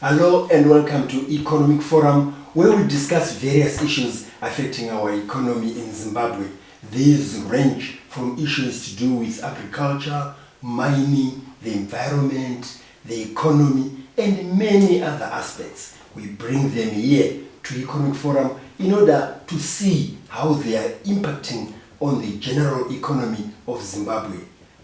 Hello and welcome to Economic Forum, where we discuss various issues affecting our economy in Zimbabwe. These range from issues to do with agriculture, mining, the environment, the economy, and many other aspects. We bring them here to Economic Forum in order to see how they are impacting on the general economy of Zimbabwe.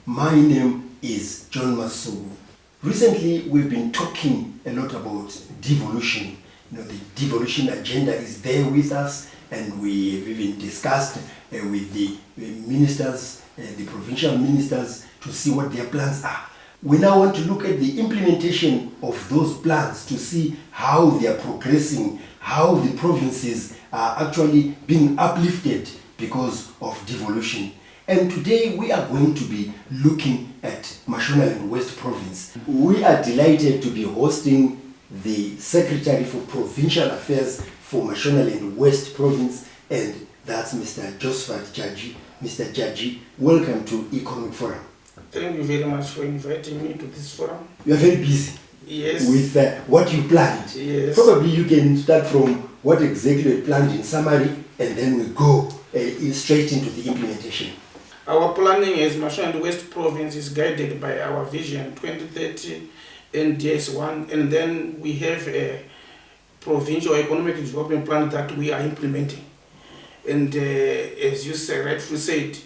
My name is John Masugu. Recently, we've been talking a lot about devolution. The devolution agenda is there with us, and we've even discussed with the ministers, the provincial ministers, to see what their plans are. We now want to look at the implementation of those plans to see how they are progressing, how the provinces are actually being uplifted because of devolution. And today we are going to be looking at Mashonaland West Province. We are delighted to be hosting the Secretary for Provincial Affairs for Mashonaland West Province, and that's Mr. Josephat Jaji. Mr. Jaji, welcome to Economic Forum. Thank you very much for inviting me to this forum. You are very busy. Yes. With what you planned. Yes. Probably you can start from what exactly you planned in summary, and then we go straight into the implementation. Our planning as Mashonaland West Province is guided by our Vision 2030 and DS1, and then we have a provincial economic development plan that we are implementing. And as you rightfully said,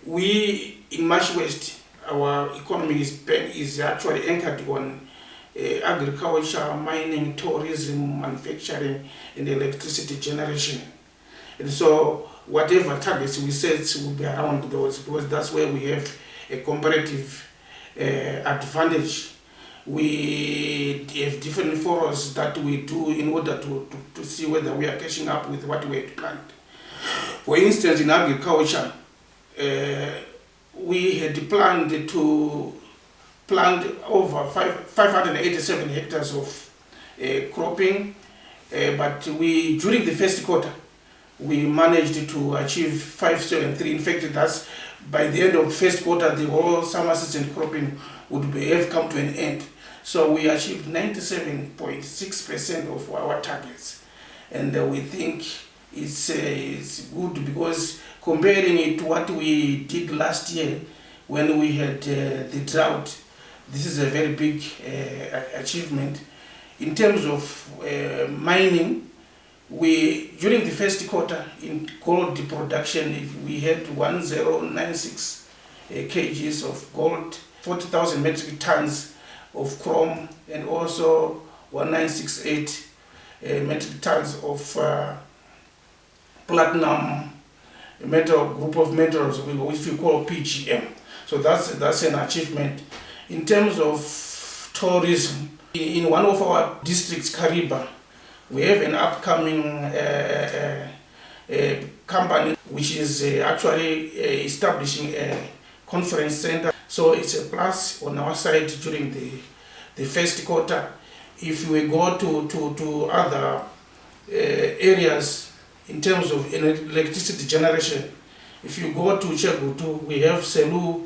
we in Mash West, our economy is actually anchored on agriculture, mining, tourism, manufacturing, and electricity generation. And so whatever targets we set will be around those, because that's where we have a comparative advantage. We have different forums that we do in order to see whether we are catching up with what we had planned. For instance, in agriculture, we had planned to plant over 587 hectares of cropping, but during the first quarter, we managed to achieve 573. In fact, that's by the end of the first quarter, the whole summer season cropping would have come to an end. So we achieved 97.6% of our targets. And we think it's good, because comparing it to what we did last year when we had the drought, this is a very big achievement. In terms of mining, during the first quarter in gold production, we had 1096 kgs of gold, 40,000 metric tons of chrome, and also 1968 metric tons of platinum metal, group of metals, which we call PGM. So that's an achievement. In terms of tourism, in one of our districts, Kariba, we have an upcoming company which is actually establishing a conference center. So it's a plus on our side during the first quarter. If we go to other areas in terms of electricity generation, if you go to Chegutu, we have Selu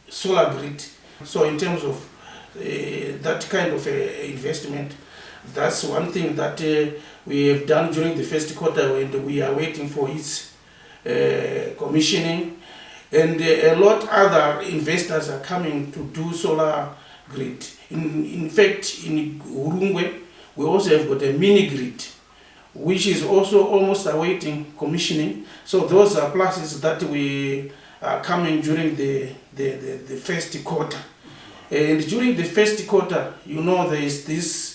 solar grid. So in terms of that kind of investment, that's one thing that we have done during the first quarter, and we are waiting for its commissioning. And a lot other investors are coming to do solar grid. In fact, in Urungwe, we also have got a mini grid, which is also almost awaiting commissioning. So those are pluses that we are coming during the first quarter. And during the first quarter, there is this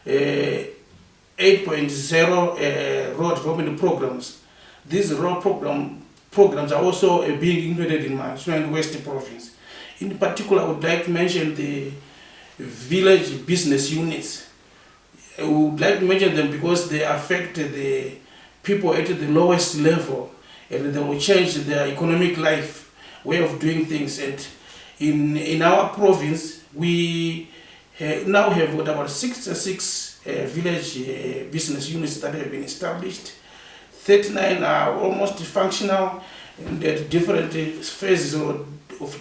8.0 road development programs. These road programs are also being implemented in Mashonaland West Province. In particular, I would like to mention the village business units. I would like to mention them because they affect the people at the lowest level, and they will change their economic life, way of doing things. And in our province, we now have about 66 village business units that have been established. 39 are almost functional and at different phases of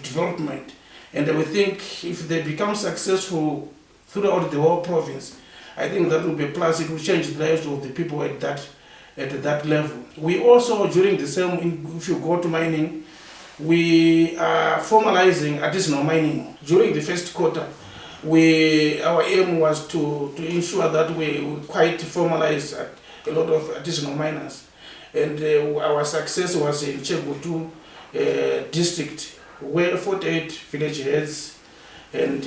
development. And we think if they become successful throughout the whole province, I think that will be a plus. It will change the lives of the people at that level. We also, during the same, if you go to mining, we are formalizing artisanal mining. During the first quarter, our aim was to ensure that we quite formalize a lot of artisanal miners. And our success was in Chebutu district, where 48 village heads and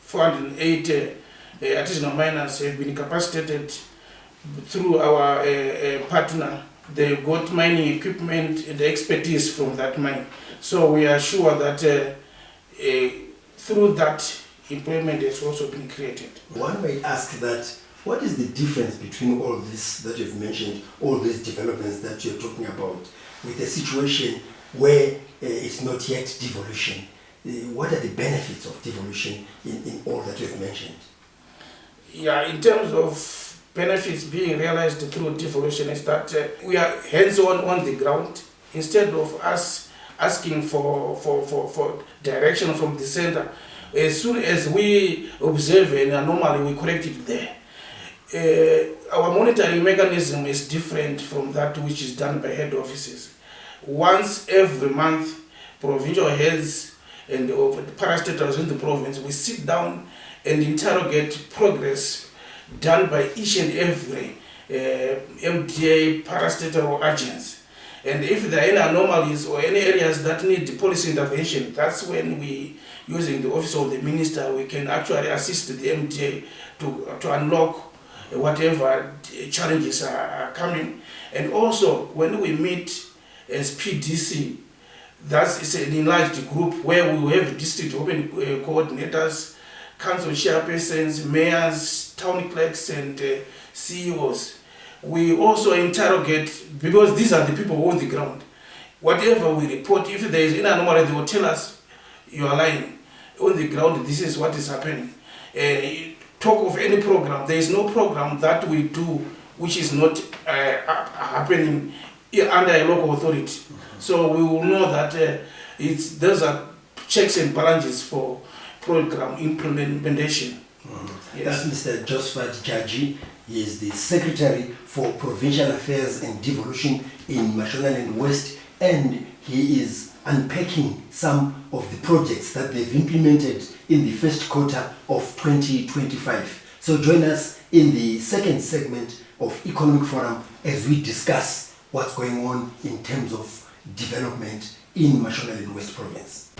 408 artisanal miners have been capacitated through our partner. They got mining equipment and expertise from that mine. So we are sure that through that, employment has also been created. One may ask that, what is the difference between all this that you've mentioned, all these developments that you're talking about, with a situation where it's not yet devolution? What are the benefits of devolution in all that you've mentioned? Yeah, in terms of benefits being realized through devolution is that we are hands-on on the ground. Instead of us asking for direction from the center, as soon as we observe an anomaly, we correct it there. Our monitoring mechanism is different from that which is done by head offices. Once every month, provincial heads and parastatals in the province, we sit down and interrogate progress done by each and every MDA parastatal agents. And if there are any anomalies or any areas that need policy intervention, that's when we, using the office of the minister, we can actually assist the MDA to unlock whatever challenges are coming. And also, when we meet as PDC, that's an enlarged group where we have district open coordinators, council chairpersons, mayors, town clerks, and CEOs. We also interrogate, because these are the people on the ground. Whatever we report, if there is any anomaly, they will tell us, you are lying. On the ground, this is what is happening. Talk of any program, there is no program that we do which is not happening under a local authority. So we will know that those are checks and balances for program implementation. Yes. That's Mr. Josephat Jaji. He is the Secretary for Provincial Affairs and Devolution in Mashonaland West, and he is unpacking some of the projects that they've implemented in the first quarter of 2025. So join us in the second segment of Economic Forum as we discuss what's going on in terms of development in Mashonaland West Province.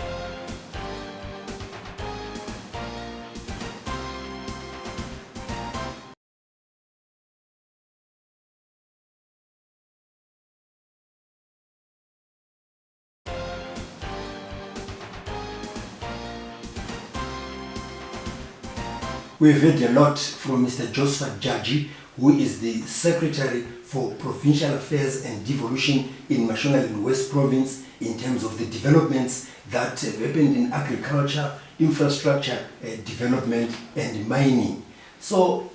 We've heard a lot from Mr. Josephat Jaji, who is the Secretary for Provincial Affairs and Devolution in Mashonaland West Province, in terms of the developments that have happened in agriculture, infrastructure, development, and mining. So,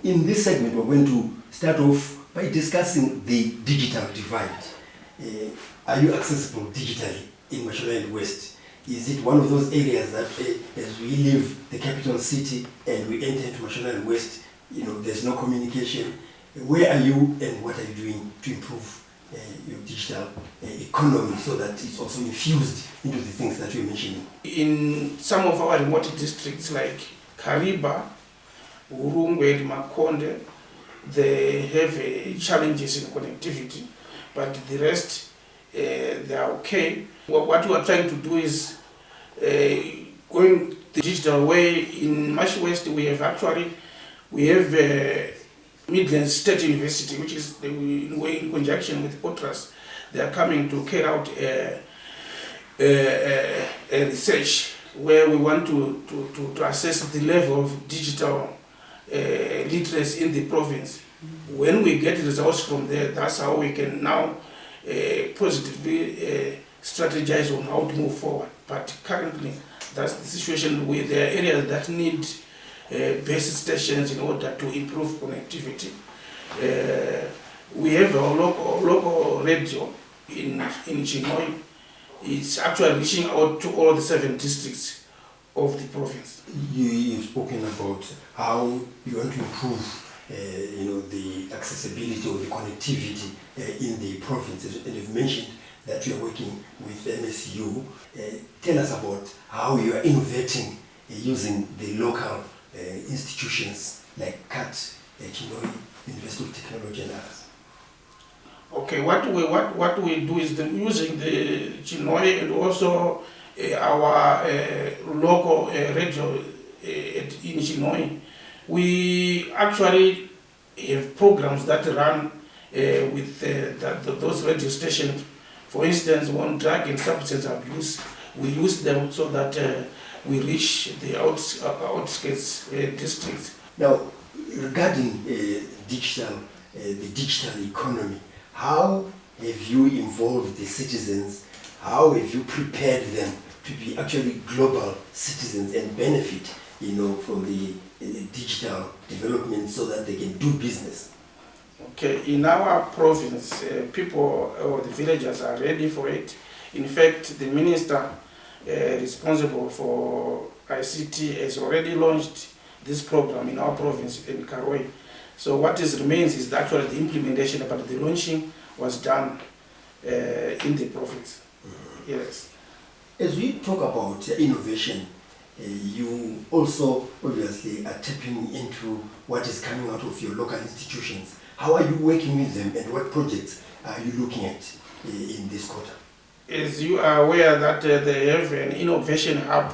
in this segment, we're going to start off by discussing the digital divide. Are you accessible digitally in Mashonaland West? Is it one of those areas that as we leave the capital city and we enter into Mashonaland West, there's no communication? Where are you and what are you doing to improve your digital economy so that it's also infused into the things that you're mentioning? In some of our remote districts like Kariba, Urungwe, and Makonde, they have challenges in connectivity, but the rest, they are okay. What we are trying to do is going the digital way. In Mash West, we have Midlands State University, which is in conjunction with OTRAS. They are coming to carry out a research where we want to assess the level of digital literacy in the province. When we get results from there, that's how we can now positively strategize on how to move forward. But currently, that's the situation where there are areas that need base stations in order to improve connectivity. We have a local radio in Chinhoyi. It's actually reaching out to all the 7 districts of the province. You've spoken about how you want to improve the accessibility or the connectivity in the province, and you've mentioned that you are working with MSU. Tell us about how you are innovating using the local institutions like CAT, Chinoi, University of Technology and others. Okay, what we do is using the Chinoi and also our local radio in Chinoi. We actually have programs that run with those radio stations. For instance, on drug and substance abuse, we use them so that we reach the outskirts districts. Now, regarding the digital economy, how have you involved the citizens? How have you prepared them to be actually global citizens and benefit, from the digital development so that they can do business? Okay, in our province, people or the villagers are ready for it. In fact, the minister responsible for ICT has already launched this program in our province in Karoi. So what remains is actually the implementation, but the launching was done in the province. Mm-hmm. Yes. As we talk about innovation, you also obviously are tapping into what is coming out of your local institutions. How are you working with them, and what projects are you looking at in this quarter? As you are aware that they have an innovation hub,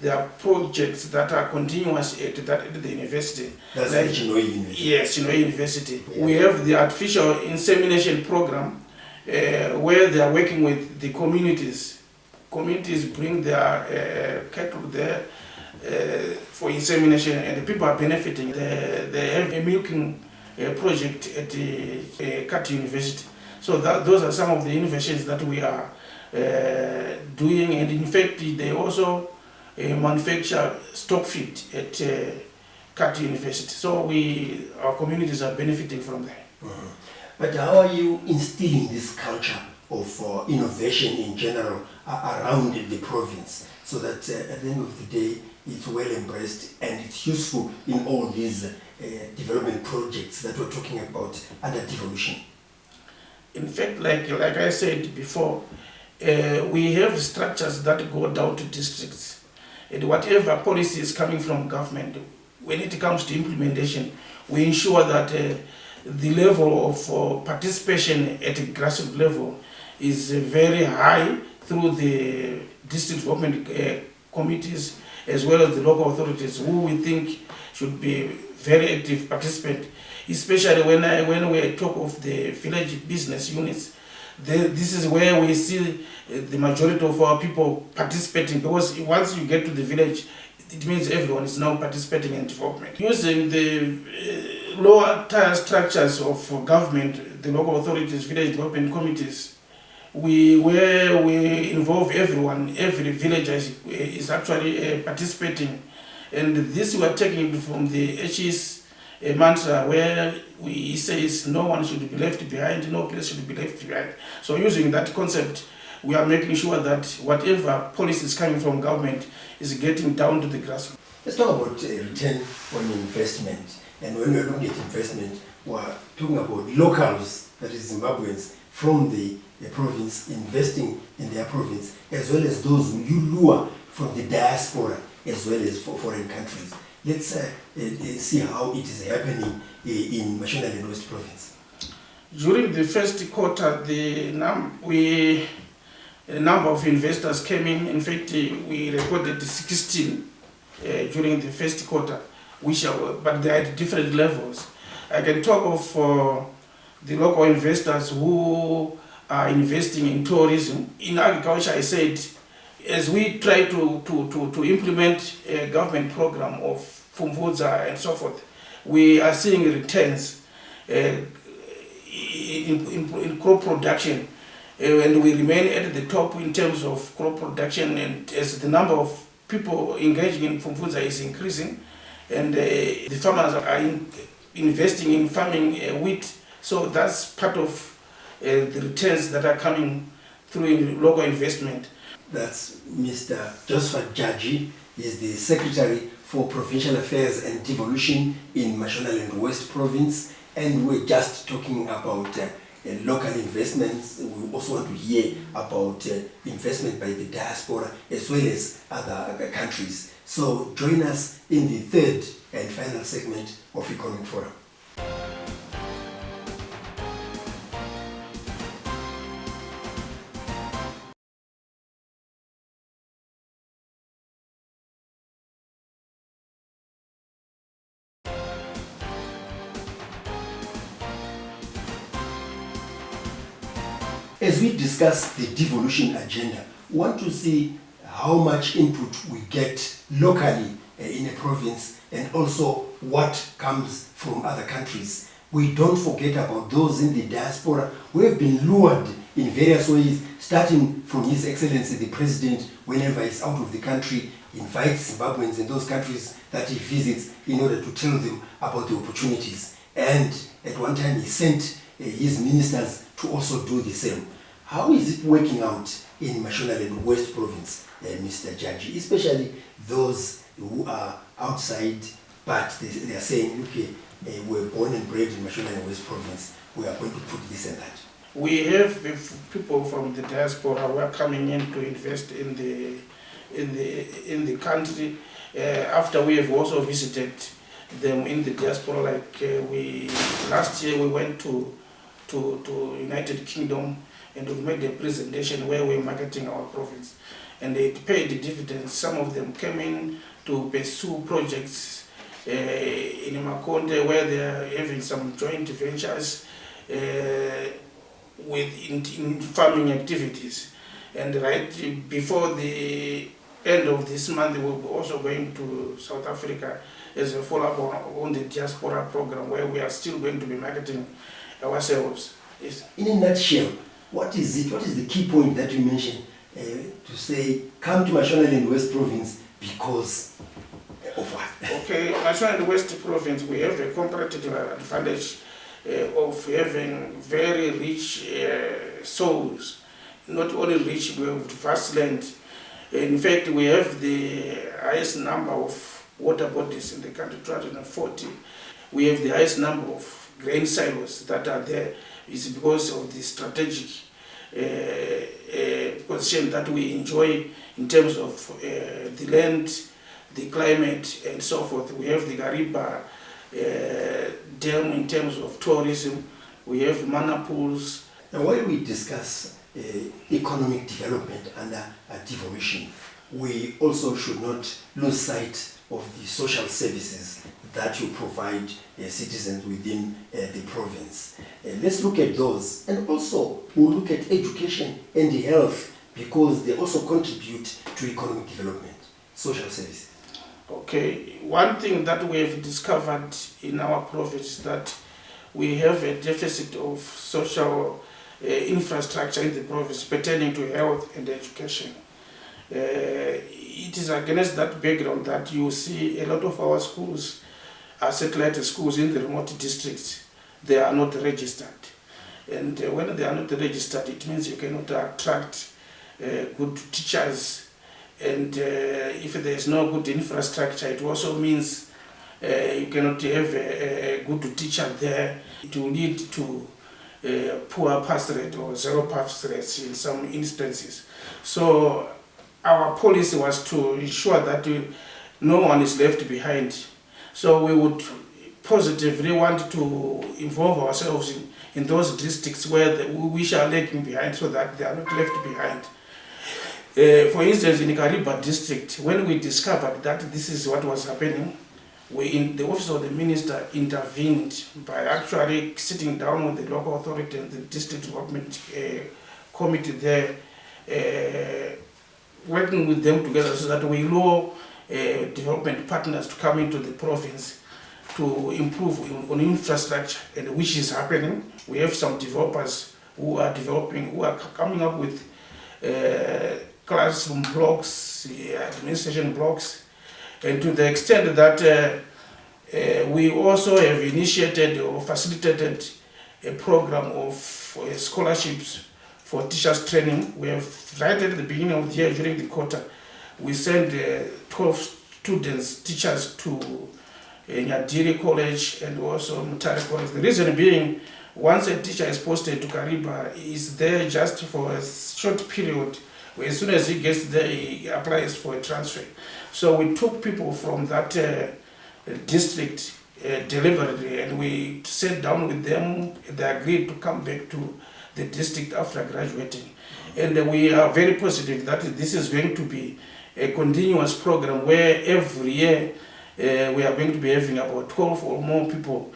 there are projects that are continuous at the university. That's like Chinoi University. Yes, Chinoi University. Yeah. We have the artificial insemination program where they are working with the communities. Communities bring their cattle there for insemination, and the people are benefiting. They have a milking project at the Cat University. So those are some of the innovations that we are doing, and in fact they also manufacture stock feed at Cat University. So our communities are benefiting from that. Mm-hmm. But how are you instilling this culture of innovation in general around the province, so that at the end of the day it's well embraced and it's useful in all these development projects that we're talking about under devolution? In fact, like I said before, we have structures that go down to districts, and whatever policy is coming from government, when it comes to implementation, we ensure that the level of participation at a grassroots level is very high through the district development committees as well as the local authorities, who we think should be very active participant, especially when we talk of the village business units. This is where we see the majority of our people participating, because once you get to the village, it means everyone is now participating in development. Using the lower tier structures of government, the local authorities, village development committees, where we involve everyone, every villager is actually participating. And this we are taking from the HE's mantra, where he says no one should be left behind, no place should be left behind. So using that concept, we are making sure that whatever policy is coming from government is getting down to the grassroots. Let's talk about return on investment. And when we're looking at investment, we're talking about locals, that is Zimbabweans, from the province investing in their province, as well as those who you lure from the diaspora, as well as for foreign countries. Let's see how it is happening in Mashonaland West Province. During the first quarter, the number of investors came in. In fact, we recorded 16 during the first quarter, but they are at different levels. I can talk of the local investors who are investing in tourism. In agriculture, I said, as we try to implement a government program of Fumvudza and so forth, we are seeing returns in crop production, and we remain at the top in terms of crop production, and as the number of people engaging in Fumvudza is increasing, and the farmers are investing in farming wheat, so that's part of the returns that are coming through in local investment. That's Mr. Joseph Jaji. He's the Secretary for Provincial Affairs and Devolution in Mashonaland West Province. And we're just talking about local investments. We also want to hear about investment by the diaspora as well as other countries. So join us in the third and final segment of Economic Forum. As we discuss the devolution agenda, we want to see how much input we get locally in a province and also what comes from other countries. We don't forget about those in the diaspora who have been lured in various ways, starting from His Excellency the President. Whenever he's out of the country, invites Zimbabweans in those countries that he visits in order to tell them about the opportunities. And at one time he sent his ministers to also do the same. How is it working out in Mashonaland West Province, Mr. Jaji, especially those who are outside, but they are saying, okay, we're born and bred in Mashonaland West Province, we are going to put this and that. We have people from the diaspora who are coming in to invest in the country. After we have also visited them in the diaspora, like last year we went to United Kingdom and we made a presentation where we're marketing our province, and it paid dividends. Some of them came in to pursue projects in Makonde where they're having some joint ventures in farming activities. And right before the end of this month, we'll be also going to South Africa as a follow-up on the diaspora program, where we are still going to be marketing ourselves. Yes. In a nutshell, what is it? What is the key point that you mentioned to say, come to Mashonaland West Province because of what? Okay, Mashonaland West Province, we have a comparative advantage of having very rich soils. Not only rich, we have vast land. In fact, we have the highest number of water bodies in the country, 240. We have the highest number of grain silos that are there. It's because of the strategic position that we enjoy in terms of the land, the climate, and so forth. We have the Gariba dam in terms of tourism. We have mana pools. Now, while we discuss economic development under devolution, we also should not lose sight of the social services that you provide citizens within the province. Let's look at those, and also we'll look at education and health, because they also contribute to economic development, social services. Okay, one thing that we have discovered in our province is that we have a deficit of social infrastructure in the province pertaining to health and education. It is against that background that you see a lot of our schools are satellite schools in the remote districts. They are not registered. And when they are not registered, it means you cannot attract good teachers. And if there is no good infrastructure, it also means you cannot have a good teacher there. It will lead to poor pass rate or zero pass rates in some instances. So our policy was to ensure that no one is left behind. So we would positively want to involve ourselves in those districts where we shall lagging behind, so that they are not left behind. For instance, in Kariba district, when we discovered that this is what was happening, the office of the minister intervened by actually sitting down with the local authority and the district development committee there, working with them together so that we lure development partners to come into the province to improve on infrastructure, and which is happening. We have some developers who are coming up with classroom blocks, administration blocks, and to the extent that we also have initiated or facilitated a program of scholarships for teachers training. We have right at the beginning of the year, during the quarter, we sent 12 students, teachers to Nyadiri College and also Mutare College. The reason being, once a teacher is posted to Kariba, he is there just for a short period. As soon as he gets there, he applies for a transfer. So we took people from that district deliberately, and we sat down with them. They agreed to come back to the district after graduating. And we are very positive that this is going to be a continuous program where every year we are going to be having about 12 or more people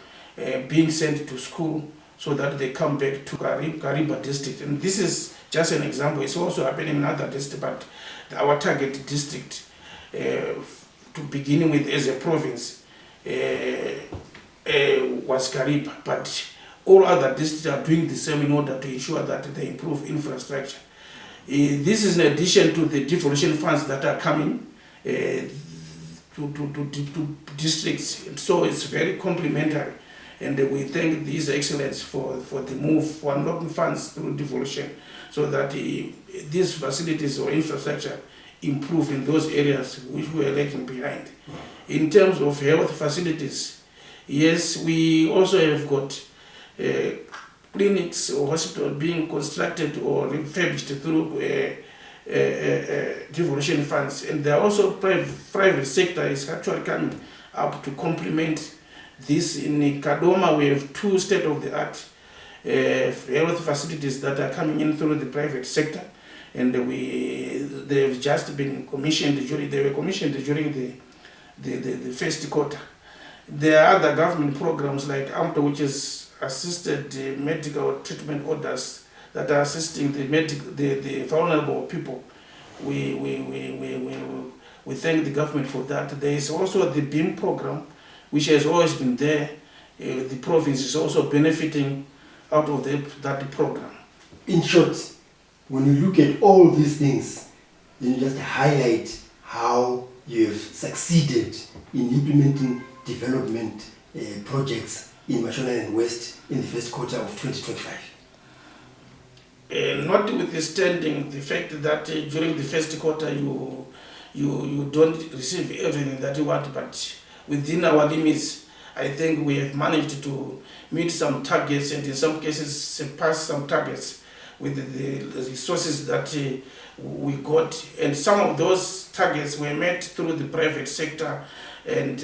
being sent to school so that they come back to Kariba district. And this is just an example. It's also happening in other districts, but our target district, to begin with as a province, was Kariba. But all other districts are doing the same in order to ensure that they improve infrastructure. This is in addition to the devolution funds that are coming to districts, and so it's very complementary. And we thank these excellence for the move for unlocking funds through devolution, so that these facilities or infrastructure improve in those areas which we are lagging behind. In terms of health facilities, yes, we also have got clinics or hospitals being constructed or refurbished through devolution funds, and there are also private sector is actually coming up to complement this. In Kadoma, we have 2 state-of-the-art health facilities that are coming in through the private sector, and they have just been commissioned during the first quarter. There are other government programs like AMTA, which is assisted medical treatment orders that are assisting the vulnerable people. We thank the government for that. There is also the BEAM program, which has always been there. The province is also benefiting out of that program. In short, when you look at all these things, you just highlight how you have succeeded in implementing development projects in Mashonaland West in the first quarter of 2025. Notwithstanding the fact that during the first quarter you don't receive everything that you want, but within our limits, I think we have managed to meet some targets, and in some cases surpass some targets with the resources that we got. And some of those targets were met through the private sector and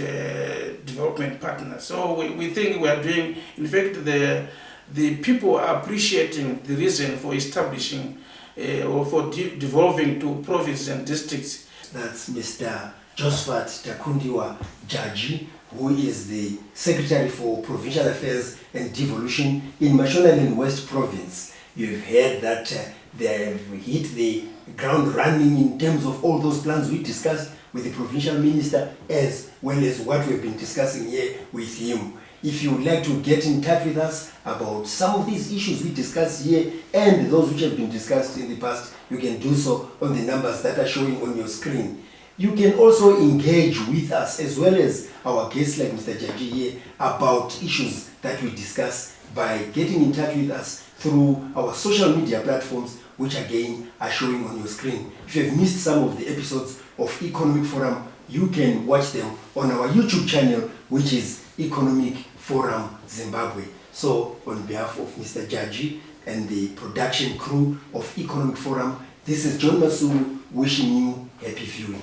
development partners. So we think we are doing, in fact, the people are appreciating the reason for establishing or for devolving to provinces and districts. That's Mr. Josephat Takundiwa Jaji, who is the Secretary for Provincial Affairs and Devolution in Mashonaland West Province. You've heard that they have hit the ground running in terms of all those plans we discussed with the Provincial Minister, as well as what we've been discussing here with him. If you would like to get in touch with us about some of these issues we discussed here and those which have been discussed in the past, you can do so on the numbers that are showing on your screen. You can also engage with us, as well as our guests like Mr. Jaji here, about issues that we discuss by getting in touch with us through our social media platforms, which again are showing on your screen. If you have missed some of the episodes of Economic Forum, you can watch them on our YouTube channel, which is Economic Forum Zimbabwe. So on behalf of Mr. Jaji and the production crew of Economic Forum, this is John Masu wishing you happy viewing.